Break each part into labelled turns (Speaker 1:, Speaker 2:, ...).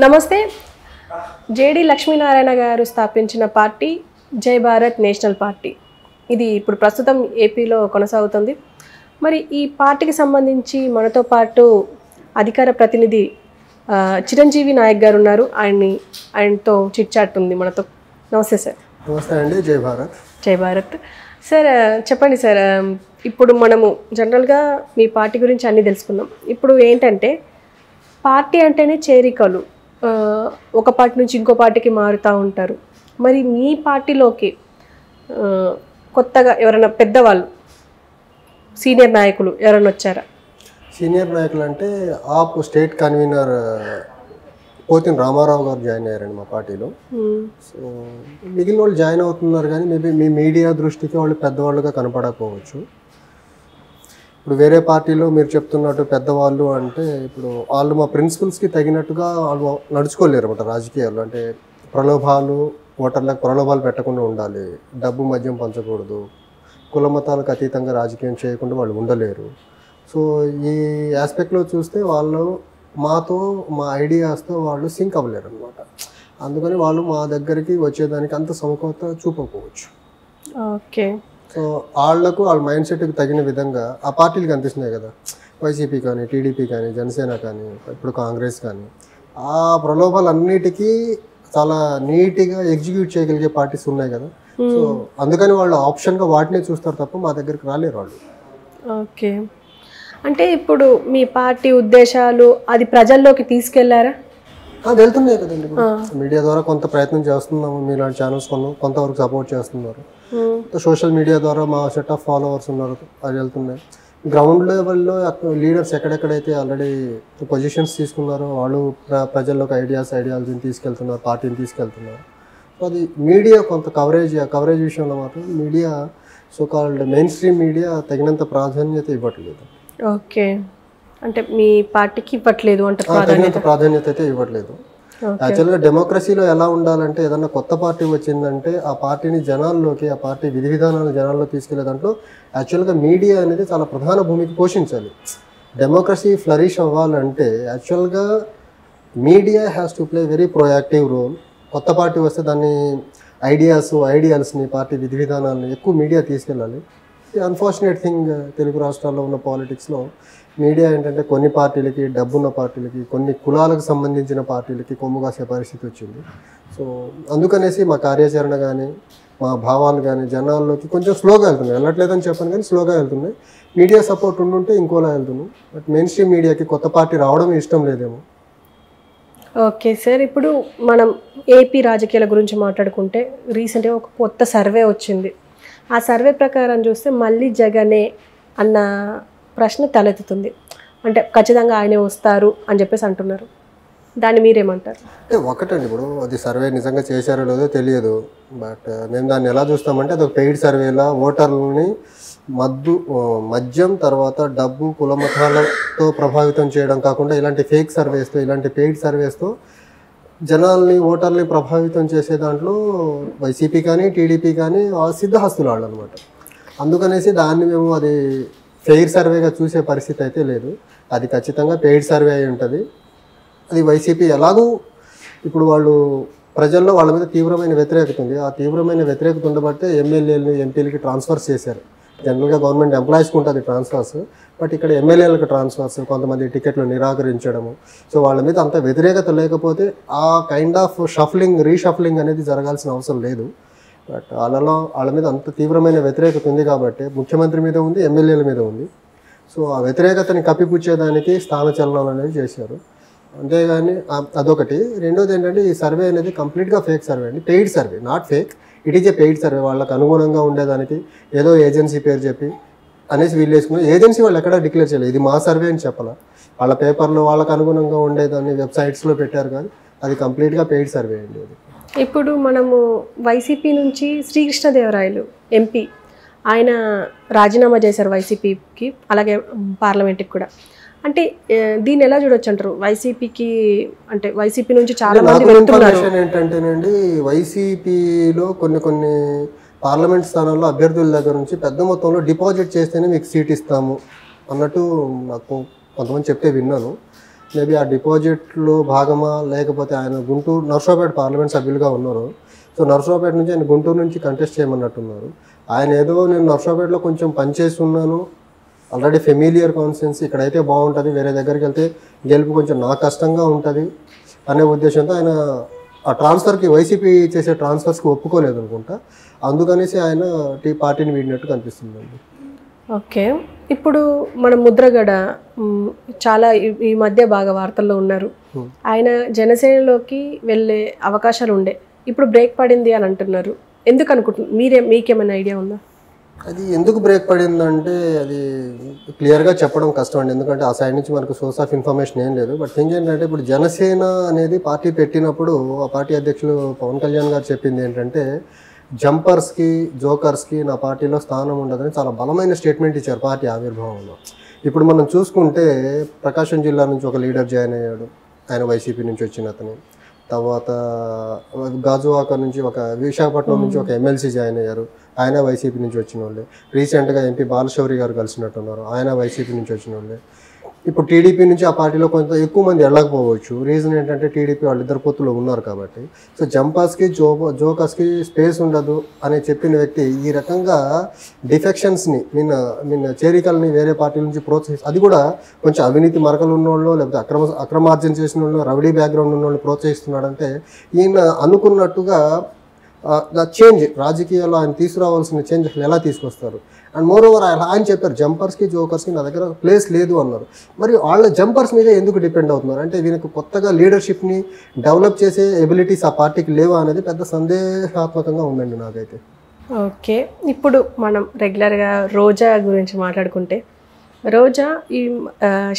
Speaker 1: నమస్తే. జేడి లక్ష్మీనారాయణ గారు స్థాపించిన పార్టీ జై భారత్ నేషనల్ పార్టీ. ఇది ఇప్పుడు ప్రస్తుతం ఏపీలో కొనసాగుతుంది. మరి ఈ పార్టీకి సంబంధించి మనతో పాటు అధికార ప్రతినిధి చిరంజీవి నాయక్ గారు ఉన్నారు. ఆయనతో చిట్ చాట్ ఉంది మనతో. నమస్తే సార్.
Speaker 2: నమస్తే అండి. జై భారత్.
Speaker 1: జై భారత్. సార్ చెప్పండి సార్, ఇప్పుడు మనము జనరల్గా మీ పార్టీ గురించి అన్నీ తెలుసుకుందాం. ఇప్పుడు ఏంటంటే పార్టీ అంటేనే చేరికలు, ఒక పార్టీ నుంచి ఇంకో పార్టీకి మారుతూ ఉంటారు. మరి మీ పార్టీలోకి కొత్తగా ఎవరైనా పెద్దవాళ్ళు సీనియర్ నాయకులు ఎవరైనా వచ్చారా?
Speaker 2: సీనియర్ నాయకులు అంటే ఆప్ స్టేట్ కన్వీనర్ పోతిన రామారావు గారు జాయిన్ అయ్యారండి మా పార్టీలో. సో మిగిలిన వాళ్ళు జాయిన్ అవుతున్నారు, కానీ మేబీ మీ మీడియా దృష్టికి వాళ్ళు పెద్దవాళ్ళుగా కనపడకపోవచ్చు. ఇప్పుడు వేరే పార్టీలో మీరు చెప్తున్నట్టు పెద్దవాళ్ళు అంటే ఇప్పుడు వాళ్ళు మా ప్రిన్సిపల్స్కి తగినట్టుగా వాళ్ళు నడుచుకోలేరు అన్నమాట రాజకీయాలు. అంటే ప్రలోభాలు, ఓటర్లకు ప్రలోభాలు పెట్టకుండా ఉండాలి, డబ్బు మద్యం పంచకూడదు, కుల మతాలకు అతీతంగా రాజకీయం చేయకుండా వాళ్ళు ఉండలేరు. సో ఈ ఆస్పెక్ట్లో చూస్తే వాళ్ళు మాతో మా ఐడియాస్తో వాళ్ళు సింక్ అవ్వలేరు అనమాట. అందుకని వాళ్ళు మా దగ్గరికి వచ్చేదానికి అంత సమకూత చూపకపోవచ్చు.
Speaker 1: ఓకే.
Speaker 2: సో వాళ్ళకు వాళ్ళ మైండ్ సెట్కి తగిన విధంగా ఆ పార్టీలు కనిపిస్తున్నాయి కదా, వైసీపీ కానీ, టీడీపీ కానీ, జనసేన కానీ, ఇప్పుడు కాంగ్రెస్ కానీ, ఆ ప్రలోభాలన్నిటికీ చాలా నీట్గా ఎగ్జిక్యూట్ చేయగలిగే పార్టీస్ ఉన్నాయి కదా. సో అందుకని వాళ్ళు ఆప్షన్గా వాటినే చూస్తారు తప్ప మా దగ్గరికి రాలేరు వాళ్ళు.
Speaker 1: ఓకే. అంటే ఇప్పుడు మీ పార్టీ ఉద్దేశాలు అది ప్రజల్లోకి తీసుకెళ్లారా?
Speaker 2: వెళ్తున్నాయి కదండి. ఇప్పుడు మీడియా ద్వారా కొంత ప్రయత్నం చేస్తున్నాము, మీలాంటి ఛానల్స్ కొంతవరకు సపోర్ట్ చేస్తున్నారు. సోషల్ మీడియా ద్వారా మా సెట్ ఆఫ్ ఫాలోవర్స్ ఉన్నారు, అది వెళ్తున్నాయి. గ్రౌండ్ లెవెల్లో లీడర్స్ ఎక్కడెక్కడైతే ఆల్రెడీ పొజిషన్స్ తీసుకున్నారో వాళ్ళు ప్రజల్లోకి ఐడియాలజీని తీసుకెళ్తున్నారు, పార్టీని తీసుకెళ్తున్నారు. సో అది మీడియా కొంత కవరేజ్ విషయంలో మాత్రం media so called main stream media తగినంత ప్రాధాన్యత ఇవ్వట్లేదు.
Speaker 1: ఓకే. అంటే మీ పార్టీకి ఇవ్వట్లేదు అంటే
Speaker 2: తగినంత ప్రాధాన్యత అయితే ఇవ్వట్లేదు. యాక్చువల్గా డెమోక్రసీలో ఎలా ఉండాలంటే ఏదన్నా కొత్త పార్టీ వచ్చిందంటే ఆ పార్టీని జనాల్లోకి, ఆ పార్టీ విధి విధానాలు జనాల్లో తీసుకెళ్లే దాంట్లో యాక్చువల్గా మీడియా అనేది చాలా ప్రధాన భూమికి పోషించాలి. డెమోక్రసీ ఫ్లరిష్ అవ్వాలంటే యాక్చువల్గా media has to play very proactive role. కొత్త పార్టీ వస్తే దాన్ని ఐడియాల్స్ని, పార్టీ విధి విధానాలని ఎక్కువ మీడియా తీసుకెళ్ళాలి. అన్ఫార్చునేట్ థింగ్ తెలుగు రాష్ట్రాల్లో ఉన్న పాలిటిక్స్లో మీడియా ఏంటంటే కొన్ని పార్టీలకి, డబ్బున్న పార్టీలకి, కొన్ని కులాలకు సంబంధించిన పార్టీలకి కొమ్ము కాసే పరిస్థితి వచ్చింది. సో అందుకనేసి మా కార్యాచరణ కానీ, మా భావాలు కానీ జనాల్లోకి కొంచెం స్లోగా వెళ్తున్నాయి. వెళ్ళట్లేదని చెప్పాను కానీ స్లోగా వెళ్తున్నాయి. మీడియా సపోర్ట్ ఉండుంటే ఇంకోలా వెళ్తున్నాం. బట్ మెయిన్ స్ట్రీమ్ మీడియాకి కొత్త పార్టీ రావడం ఇష్టం లేదేమో.
Speaker 1: ఓకే సార్, ఇప్పుడు మనం ఏపీ రాజకీయాల గురించి మాట్లాడుకుంటే రీసెంట్గా ఒక కొత్త సర్వే వచ్చింది. ఆ సర్వే ప్రకారం చూస్తే మళ్ళీ జగనే అన్న ప్రశ్న తలెత్తుతుంది. అంటే ఖచ్చితంగా ఆయనే వస్తారు అని చెప్పేసి అంటున్నారు. దాన్ని మీరేమంటారు?
Speaker 2: అంటే ఒకటండి, ఇప్పుడు అది సర్వే నిజంగా చేశారో లేదో తెలియదు. బట్ మేము దాన్ని ఎలా చూస్తామంటే అది ఒక పెయిడ్ సర్వేలా ఓటర్లని మద్యం తర్వాత డబ్బు, కుల మతాలతో ప్రభావితం చేయడం కాకుండా ఇలాంటి ఫేక్ సర్వేస్తో, ఇలాంటి పెయిడ్ సర్వేస్తో జనాల్ని, ఓటర్ని ప్రభావితం చేసే దాంట్లో వైసీపీ కానీ, టీడీపీ కానీ సిద్ధహస్తులు వాళ్ళు అనమాట. అందుకనేసి దాన్ని మేము అది ఫెయిర్ సర్వేగా చూసే పరిస్థితి అయితే లేదు. అది ఖచ్చితంగా పెయిడ్ సర్వే అయి ఉంటుంది. అది వైసీపీ ఎలాగూ ఇప్పుడు వాళ్ళు ప్రజల్లో వాళ్ళ మీద తీవ్రమైన వ్యతిరేకత ఉంది. ఆ తీవ్రమైన వ్యతిరేకత ఉండబట్టే ఎమ్మెల్యేలు, ఎంపీలకి ట్రాన్స్ఫర్స్ చేశారు. జనరల్గా గవర్నమెంట్ ఎంప్లాయీస్కి ఉంటుంది ట్రాన్స్ఫర్స్, బట్ ఇక్కడ ఎమ్మెల్యేలకు ట్రాన్స్ఫర్స్, కొంతమంది టికెట్లు నిరాకరించడము. సో వాళ్ళ మీద అంత వ్యతిరేకత లేకపోతే ఆ కైండ్ ఆఫ్ రీషఫ్లింగ్ అనేది జరగాల్సిన అవసరం లేదు. బట్ వాళ్ళ మీద అంత తీవ్రమైన వ్యతిరేకత ఉంది కాబట్టి ముఖ్యమంత్రి మీద ఉంది, ఎమ్మెల్యేల మీద ఉంది. సో ఆ వ్యతిరేకతని కప్పిపుచ్చేదానికి స్థానచలనాలు అనేవి చేశారు. అంతేగాని అదొకటి. రెండోది ఏంటంటే ఈ సర్వే అనేది కంప్లీట్గా ఫేక్ సర్వే అండి. Paid survey, not fake, it is a paid survey. వాళ్ళకి అనుగుణంగా ఉండేదానికి ఏదో ఏజెన్సీ పేరు చెప్పి అనేసి వీళ్ళు వేసుకున్నారు. ఏజెన్సీ వాళ్ళు ఎక్కడా డిక్లేర్ చేయలేదు ఇది మా సర్వే అని చెప్పాల. వాళ్ళ పేపర్లో వాళ్ళకి అనుగుణంగా ఉండేదాన్ని వెబ్సైట్స్లో పెట్టారు, కానీ అది కంప్లీట్గా పెయిడ్ సర్వే అండి. అది
Speaker 1: ఇప్పుడు మనము వైసీపీ నుంచి శ్రీకృష్ణదేవరాయలు ఎంపీ ఆయన రాజీనామా చేశారు వైసీపీకి, అలాగే పార్లమెంట్కి కూడా. అంటే దీన్ని ఎలా చూడొచ్చు అంటారు? వైసీపీకి అంటే వైసీపీ నుంచి చాలా మంది
Speaker 2: ఇన్ఫర్మేషన్ ఏంటంటేనండి, వైసీపీలో కొన్ని పార్లమెంట్ స్థానాల్లో అభ్యర్థుల దగ్గర నుంచి పెద్ద మొత్తంలో డిపాజిట్ చేస్తేనే మీకు సీట్ ఇస్తాము అన్నట్టు నాకు కొంతమంది చెప్తే విన్నాను. మేబీ ఆ డిపాజిట్లో భాగమా లేకపోతే ఆయన గుంటూరు నర్సాపేట పార్లమెంట్ సభ్యులుగా ఉన్నారు. సో నర్సాపేట నుంచి ఆయన గుంటూరు నుంచి కంటెస్ట్ చేయమన్నట్టున్నారు. ఆయన ఏదో నేను నర్సాపేటలో కొంచెం పనిచేసి ఉన్నాను, ఆల్రెడీ ఫెమిలియర్ కాన్స్టిట్యున్సీ, ఇక్కడైతే బాగుంటుంది, వేరే దగ్గరికి వెళ్తే గెలుపు కొంచెం నా కష్టంగా ఉంటుంది అనే ఉద్దేశంతో ఆయన ఆ ట్రాన్స్ఫర్కి వైసీపీ చేసే ట్రాన్స్ఫర్స్కి ఒప్పుకోలేదు అనుకుంటా. అందుకనేసి ఆయన పార్టీని వీడినట్టు కనిపిస్తుందండి.
Speaker 1: ఓకే, ఇప్పుడు మన ముద్రగడ చాలా ఈ మధ్య బాగా వార్తల్లో ఉన్నారు. ఆయన జనసేనలోకి వెళ్ళే అవకాశాలు ఉండే, ఇప్పుడు బ్రేక్ పడింది అని అంటున్నారు. ఎందుకు అనుకుంటున్నారు? మీకేమైనా ఐడియా ఉందా?
Speaker 2: అది ఎందుకు బ్రేక్ పడిందంటే అది క్లియర్గా చెప్పడం కష్టం అండి, ఎందుకంటే ఆ సైడ్ నుంచి మనకు సోర్స్ ఆఫ్ ఇన్ఫర్మేషన్ ఏం లేదు. బట్ థింగ్ ఏంటంటే ఇప్పుడు జనసేన అనేది పార్టీ పెట్టినప్పుడు ఆ పార్టీ అధ్యక్షులు పవన్ కళ్యాణ్ గారు చెప్పింది ఏంటంటే జంపర్స్కి జోకర్స్కి నా పార్టీలో స్థానం ఉండదని చాలా బలమైన స్టేట్మెంట్ ఇచ్చారు పార్టీ ఆవిర్భావంలో. ఇప్పుడు మనం చూసుకుంటే ప్రకాశం జిల్లా నుంచి ఒక లీడర్ జాయిన్ అయ్యాడు, ఆయన వైసీపీ నుంచి వచ్చిన అతను. తర్వాత గాజువాక నుంచి విశాఖపట్నం నుంచి ఒక ఎమ్మెల్సీ జాయిన్ అయ్యారు, ఆయన వైసీపీ నుంచి వచ్చిన వాళ్ళే. రీసెంట్గా ఎంపీ బాలశౌరి గారు కలిసినట్టున్నారు, ఆయన వైసీపీ నుంచి వచ్చిన వాళ్ళే. ఇప్పుడు టీడీపీ నుంచి ఆ పార్టీలో కొంత ఎక్కువ మంది వెళ్ళకపోవచ్చు. రీజన్ ఏంటంటే టీడీపీ వాళ్ళిద్దరు పొత్తులో ఉన్నారు కాబట్టి. సో జంపర్స్కి జోకర్స్కి స్పేస్ ఉండదు అని చెప్పిన వ్యక్తి ఈ రకంగా డిఫెక్షన్స్ని నిన్న చేరికల్ని వేరే పార్టీల నుంచి అది కూడా కొంచెం అవినీతి మరకలు ఉన్నోళ్ళు లేకపోతే అక్రమార్జన చేసిన వాళ్ళు రౌడీ బ్యాక్గ్రౌండ్ ఉన్న వాళ్ళు ప్రోత్సహిస్తున్నాడంటే ఈయన అనుకున్నట్టుగా చేంజ్ రాజకీయాల్లో ఆయన తీసుకురావాల్సిన చేంజ్ అసలు ఎలా తీసుకొస్తారు? అండ్ మోర్ ఓవర్ ఆయన చెప్పారు జంపర్స్కి జోకర్స్కి నా దగ్గర ప్లేస్ లేదు అన్నారు. మరి వాళ్ళ జంపర్స్ మీద ఎందుకు డిపెండ్ అవుతున్నారు అంటే వీళ్ళకి కొత్తగా లీడర్షిప్ని డెవలప్ చేసే ఎబిలిటీస్ ఆ పార్టీకి లేవా అనేది పెద్ద సందేహాత్మకంగా ఉందండి నాకైతే.
Speaker 1: ఓకే, ఇప్పుడు మనం రెగ్యులర్గా రోజా గురించి మాట్లాడుకుంటే రోజా ఈ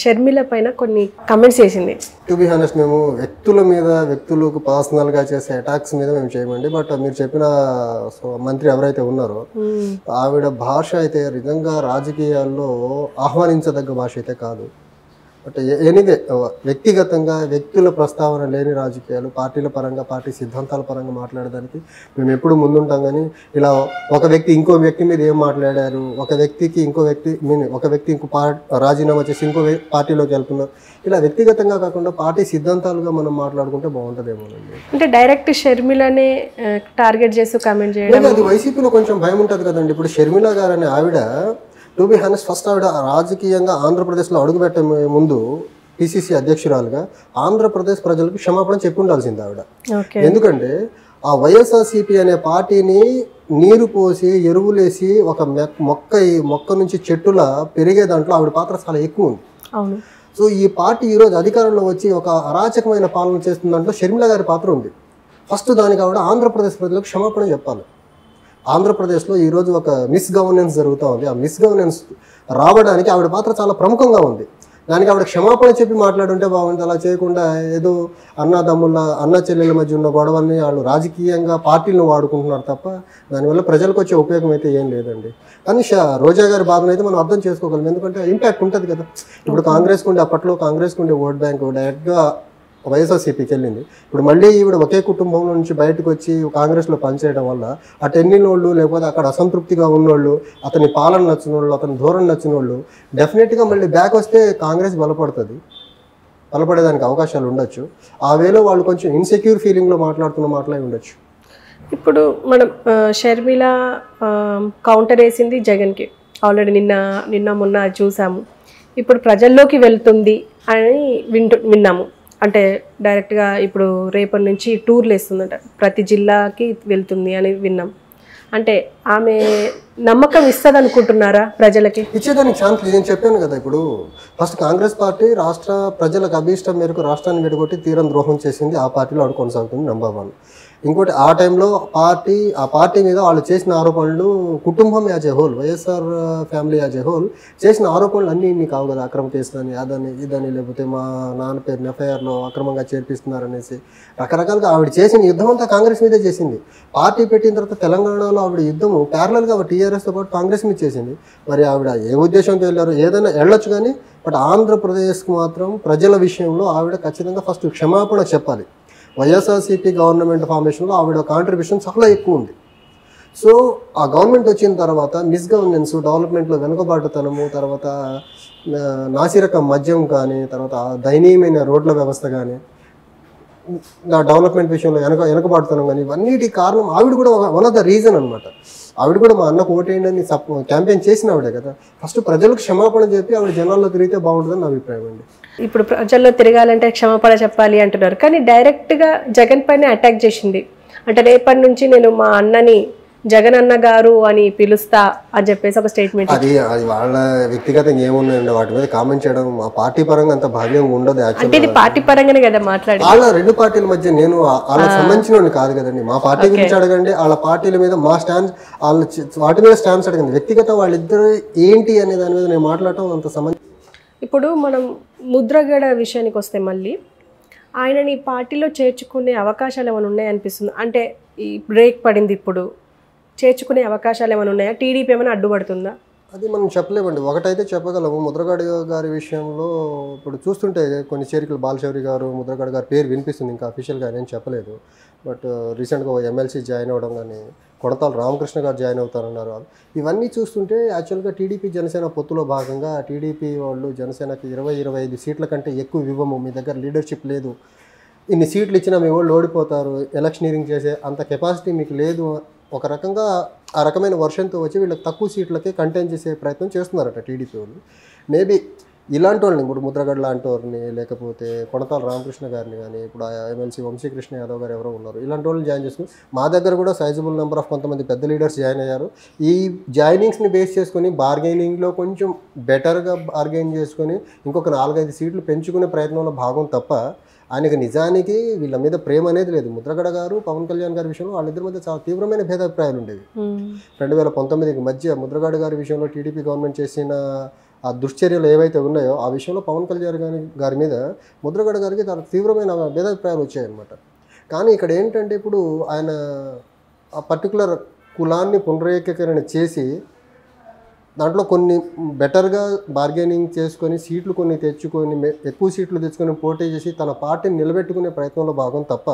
Speaker 1: షర్మిల పైన కొన్ని కమెంట్స్ చేసింది.
Speaker 2: టు బి హానెస్ట్ మేము వ్యక్తులకు పర్సనల్గా చేసే అటాక్స్ మీద మేము చేయమండి. బట్ మీరు చెప్పిన మంత్రి ఎవరైతే ఉన్నారో ఆవిడ భాష అయితే నిజంగా రాజకీయాల్లో ఆహ్వానించదగ్గ భాష అయితే కాదు. బట్ ఎనీవే వ్యక్తిగతంగా వ్యక్తుల ప్రస్తావన లేని రాజకీయాలు పార్టీల పరంగా పార్టీ సిద్ధాంతాల పరంగా మాట్లాడడానికి మేము ఎప్పుడు ముందుంటాం. కానీ ఇలా ఒక వ్యక్తి ఇంకో వ్యక్తి మీద ఏం మాట్లాడారు, ఒక వ్యక్తి ఇంకో రాజీనామా చేసి ఇంకో పార్టీలోకి వెళ్తున్నారు, ఇలా వ్యక్తిగతంగా కాకుండా పార్టీ సిద్ధాంతాలుగా మనం మాట్లాడుకుంటే బాగుంటుందేమోనండి.
Speaker 1: అంటే డైరెక్ట్ షర్మిలనే టార్గెట్ చేస్తూ కామెంట్ చేయడం
Speaker 2: అది వైసీపీలో కొంచెం భయం ఉంటుంది కదండి. ఇప్పుడు షర్మిల గారు అనే ఆవిడ టు బి హానెస్ట్ ఫస్ట్ ఆవిడ రాజకీయంగా ఆంధ్రప్రదేశ్లో అడుగుపెట్టే ముందు పిసిసి అధ్యక్షురాలుగా ఆంధ్రప్రదేశ్ ప్రజలకు క్షమాపణ చెప్పి ఉండాల్సింది ఆవిడ. ఎందుకంటే ఆ వైఎస్ఆర్సీపీ అనే పార్టీని నీరు పోసి ఎరువులేసి ఒక మొక్క నుంచి చెట్టులా పెరిగే దాంట్లో ఆవిడ పాత్ర చాలా ఎక్కువ ఉంది. సో ఈ పార్టీ ఈరోజు అధికారంలో వచ్చి ఒక అరాచకమైన పాలన చేస్తున్న దాంట్లో షర్మిల గారి పాత్ర ఉంది. ఫస్ట్ దానికి ఆవిడ ఆంధ్రప్రదేశ్ ప్రజలకు క్షమాపణ చెప్పాలి. ఆంధ్రప్రదేశ్లో ఈరోజు ఒక మిస్ గవర్నెన్స్ జరుగుతూ ఉంది. ఆ మిస్ గవర్నెన్స్ రావడానికి ఆవిడ పాత్ర చాలా ప్రముఖంగా ఉంది. దానికి ఆవిడ క్షమాపణ చెప్పి మాట్లాడుంటే బాగుంటుంది. అలా చేయకుండా ఏదో అన్న చెల్లెల మధ్య ఉన్న గొడవల్ని వాళ్ళు రాజకీయంగా పార్టీలను వాడుకుంటున్నారు తప్ప దానివల్ల ప్రజలకు వచ్చే ఉపయోగం అయితే ఏం లేదండి. కానీ రోజా గారి బాధను అయితే మనం అర్థం చేసుకోగలం, ఎందుకంటే ఇంపాక్ట్ ఉంటుంది కదా. ఇప్పుడు అప్పట్లో కాంగ్రెస్కి ఉండే ఓట్ బ్యాంక్ డైరెక్ట్గా వైఎస్ఆర్సీపీకి వెళ్ళింది. ఇప్పుడు మళ్ళీ ఈవిడ ఒకే కుటుంబంలో నుంచి బయటకు వచ్చి కాంగ్రెస్లో పనిచేయడం వల్ల అటు ఎన్నిన వాళ్ళు లేకపోతే అక్కడ అసంతృప్తిగా ఉన్నోళ్ళు, అతని పాలన నచ్చిన వాళ్ళు, అతని ధోరణి నచ్చిన వాళ్ళు డెఫినెట్గా మళ్ళీ బ్యాక్ వస్తే కాంగ్రెస్ బలపడేదానికి అవకాశాలు ఉండొచ్చు. ఆ వేలో వాళ్ళు కొంచెం ఇన్సెక్యూర్ ఫీలింగ్లో మాట్లాడుతున్న మాటలే ఉండొచ్చు.
Speaker 1: ఇప్పుడు మనం షర్మిల కౌంటర్ వేసింది జగన్కి ఆల్రెడీ నిన్న మొన్న చూసాము. ఇప్పుడు ప్రజల్లోకి వెళ్తుంది అని విన్నాము. అంటే డైరెక్ట్గా ఇప్పుడు రేపటి నుంచి టూర్లు వేస్తుందంట, ప్రతి జిల్లాకి వెళ్తుంది అని విన్నాం. అంటే ఆమె నమ్మకం ఇస్తుంది అనుకుంటున్నారా ప్రజలకి?
Speaker 2: ఇచ్చేదానికి ఛాన్స్ నేను చెప్పాను కదా. ఇప్పుడు ఫస్ట్ కాంగ్రెస్ పార్టీ రాష్ట్ర ప్రజలకు అభీష్టం మేరకు రాష్ట్రాన్ని విడగొట్టి తీరం ద్రోహం చేసింది. ఆ పార్టీలో ఆవిడ కొనసాగుతుంది, నంబర్ 1. ఇంకోటి ఆ టైంలో ఆ పార్టీ మీద వాళ్ళు చేసిన ఆరోపణలు కుటుంబం as a whole, YSR family as a whole చేసిన ఆరోపణలు అన్నీ ఇన్ని కావు కదా. అక్రమ కేసులని అదని ఇదని లేకపోతే మా నాన్న పేరుని ఎఫ్ఐఆర్లో అక్రమంగా చేర్పిస్తున్నారనేసి రకరకాలుగా ఆవిడ చేసిన యుద్ధం అంతా కాంగ్రెస్ మీదే చేసింది. పార్టీ పెట్టిన తర్వాత తెలంగాణలో ఆవిడ యుద్ధము ప్యారలల్గా టీఆర్ఎస్తో పాటు కాంగ్రెస్ మీద చేసింది. మరి ఆవిడ ఏ ఉద్దేశంతో వెళ్ళారో ఏదైనా వెళ్ళొచ్చు కానీ బట్ ఆంధ్రప్రదేశ్కి మాత్రం ప్రజల విషయంలో ఆవిడ ఖచ్చితంగా ఫస్ట్ క్షమాపణ చెప్పాలి. వైఎస్ఆర్సీపీ గవర్నమెంట్ ఫార్మేషన్లో ఆవిడ కాంట్రిబ్యూషన్ చాలా ఎక్కువ ఉంది. సో ఆ గవర్నమెంట్ వచ్చిన తర్వాత మిస్గవర్నెన్స్, డెవలప్మెంట్లో వెనుకబాటుతనము, తర్వాత నాసిరకం మద్యం కానీ, తర్వాత దయనీయమైన రోడ్ల వ్యవస్థ కానీ, నా డెవలప్మెంట్ విషయంలో వెనకబాటుతనం కానీ, ఇవన్నిటి కారణం ఆవిడ కూడా వన్ ఆఫ్ ద రీజన్ అనమాట. ఆవిడ కూడా మా అన్నకు ఓటేయండి క్యాంపెయిన్ చేసిన ఆవిడే కదా. ఫస్ట్ ప్రజలకు క్షమాపణ చెప్పి ఆవిడ జనాల్లో తిరిగితే బాగుంటుందని నా అభిప్రాయం అండి.
Speaker 1: ఇప్పుడు ప్రజల్లో తిరగాలంటే క్షమాపణ చెప్పాలి అంటున్నారు, కానీ డైరెక్ట్గా జగన్ పైన అటాక్ చేసింది. అంటే రేపటి నుంచి నేను మా అన్నని జగన్ అన్న గారు అని పిలుస్తా అని చెప్పేసి ఒక స్టేట్మెంట్.
Speaker 2: అది వాళ్ళ వ్యక్తిగతంగా ఏమున్నాయండి, వాటి మీద కామెంట్ చేయడం మా పార్టీ పరంగా అంత భావ్యంగా ఉండదు.
Speaker 1: అంటే ఇది పార్టీ పరంగానే కదా మాట్లాడి,
Speaker 2: వాళ్ళ రెండు పార్టీల మధ్య నేను వాళ్ళకి సంబంధించిన కాదు కదండి. మా పార్టీ గురించి అడగండి, వాళ్ళ పార్టీల మీద మా స్టాండ్స్, వాళ్ళ వాటి మీద స్టాండ్స్ అడగండి. వ్యక్తిగత వాళ్ళిద్దరు ఏంటి అనే దాని మీద నేను మాట్లాడటం అంత సంబంధం.
Speaker 1: ఇప్పుడు మనం ముద్రగడ విషయానికి వస్తే మళ్ళీ ఆయనని పార్టీలో చేర్చుకునే అవకాశాలు ఏమైనా ఉన్నాయనిపిస్తుంది. అంటే ఈ బ్రేక్ పడింది, ఇప్పుడు చేర్చుకునే అవకాశాలు ఏమైనా ఉన్నాయా? టీడీపీ ఏమైనా అడ్డుపడుతుందా?
Speaker 2: అది మనం చెప్పలేమండి. ఒకటైతే చెప్పగలము, ముద్రగడ గారి విషయంలో ఇప్పుడు చూస్తుంటే కొన్ని చేరికలు బాలశౌరి గారు, ముద్రగడ గారి పేరు వినిపిస్తుంది. ఇంకా అఫీషియల్గా నేను చెప్పలేదు. బట్ రీసెంట్గా ఎమ్మెల్సీ జాయిన్ అవ్వడం కానీ, కొడతాల రామకృష్ణ గారు జాయిన్ అవుతారన్నారు. ఇవన్నీ చూస్తుంటే యాక్చువల్గా టీడీపీ జనసేన పొత్తులో భాగంగా టీడీపీ వాళ్ళు జనసేనకి 20-25 సీట్ల కంటే ఎక్కువ ఇవ్వము, మీ దగ్గర లీడర్షిప్ లేదు, ఇన్ని సీట్లు ఇచ్చినా మీ వాళ్ళు ఓడిపోతారు, ఎలక్షనీరింగ్ చేసే అంత కెపాసిటీ మీకు లేదు, ఒక రకంగా ఆ రకమైన వర్షన్తో వచ్చి వీళ్ళకి తక్కువ సీట్లకి కంటైన్ చేసే ప్రయత్నం చేస్తున్నారట టీడీపీ వాళ్ళు. మేబీ ఇలాంటి వాళ్ళని, ఇప్పుడు ముద్రగడ లాంటి వారిని, లేకపోతే కొడతాల రామకృష్ణ గారిని కానీ, ఇప్పుడు ఎమ్మెల్సీ వంశీకృష్ణ యాదవ్ గారు ఎవరో ఉన్నారు, ఇలాంటి వాళ్ళని జాయిన్ చేసుకుని మా దగ్గర కూడా సైజబుల్ నెంబర్ ఆఫ్ కొంతమంది పెద్ద లీడర్స్ జాయిన్ అయ్యారు. ఈ జాయినింగ్స్ని బేస్ చేసుకొని బార్గెనింగ్లో కొంచెం బెటర్గా బార్గెయిన్ చేసుకొని ఇంకొక 4-5 సీట్లు పెంచుకునే ప్రయత్నంలో భాగం తప్ప ఆయనకి నిజానికి వీళ్ళ మీద ప్రేమ అనేది లేదు. ముద్రగడ గారు, పవన్ కళ్యాణ్ గారి విషయంలో వాళ్ళిద్దరి మధ్య చాలా తీవ్రమైన భేదాభిప్రాయాలు ఉండేవి. 2019 మధ్య ముద్రగడ గారి విషయంలో టీడీపీ గవర్నమెంట్ చేసిన ఆ దుశ్చర్యలు ఏవైతే ఉన్నాయో ఆ విషయంలో పవన్ కళ్యాణ్ గారి మీద ముద్రగడ గారికి చాలా తీవ్రమైన భేదాభిప్రాయాలు వచ్చాయన్నమాట. కానీ ఇక్కడ ఏంటంటే ఇప్పుడు ఆయన ఆ పర్టికులర్ కులాన్ని పునరేకీకరణ చేసి దాంట్లో కొన్ని బెటర్గా బార్గెనింగ్ చేసుకొని సీట్లు కొన్ని తెచ్చుకొని ఎక్కువ సీట్లు తెచ్చుకొని పోటీ చేసి తన పార్టీని నిలబెట్టుకునే ప్రయత్నంలో భాగం తప్ప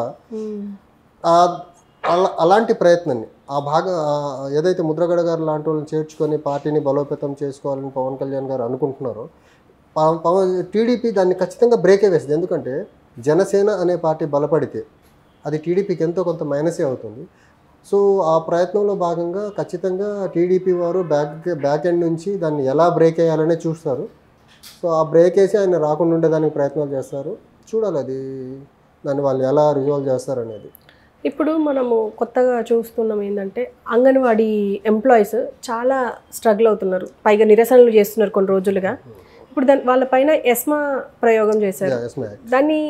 Speaker 2: అలాంటి ప్రయత్నాన్ని ఆ భాగం ఏదైతే ముద్రగడ గారు లాంటి వాళ్ళని చేర్చుకొని పార్టీని బలోపేతం చేసుకోవాలని పవన్ కళ్యాణ్ గారు అనుకుంటున్నారో, టీడీపీ దాన్ని ఖచ్చితంగా బ్రేకే వేస్తుంది. ఎందుకంటే జనసేన అనే పార్టీ బలపడితే అది టీడీపీకి ఎంతో కొంత మైనసే అవుతుంది. సో ఆ ప్రయత్నంలో భాగంగా ఖచ్చితంగా టీడీపీ వారు బ్యాక్ ఎండ్ నుంచి దాన్ని ఎలా బ్రేక్ వేయాలనే చూస్తారు. సో ఆ బ్రేక్ వేసి ఆయన రాకుండా ఉండేదానికి ప్రయత్నాలు చేస్తారు. చూడాలి అది దాన్ని వాళ్ళు ఎలా రిజాల్వ్ చేస్తారనేది.
Speaker 1: ఇప్పుడు మనము కొత్తగా చూస్తున్నాం ఏంటంటే అంగన్వాడీ ఎంప్లాయీస్ చాలా స్ట్రగుల్ అవుతున్నారు, పైగా నిరసనలు చేస్తున్నారు కొన్ని రోజులుగా. ఇప్పుడు వాళ్ళపైన ఎస్మా ప్రయోగం చేశారు, దాన్ని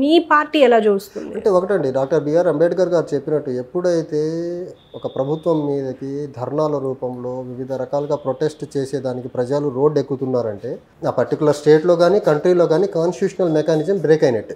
Speaker 1: మీ పార్టీ ఎలా చూస్తుంది?
Speaker 2: అంటే ఒకటండి, డాక్టర్ బిఆర్ అంబేద్కర్ గారు చెప్పినట్టు ఎప్పుడైతే ఒక ప్రభుత్వం మీదకి ధర్నాల రూపంలో వివిధ రకాలుగా ప్రొటెస్ట్ చేసేదానికి ప్రజలు రోడ్డు ఎక్కుతున్నారంటే ఆ పర్టికులర్ స్టేట్లో కానీ కంట్రీలో కానీ కాన్స్టిట్యూషనల్ మెకానిజం బ్రేక్ అయినట్టే.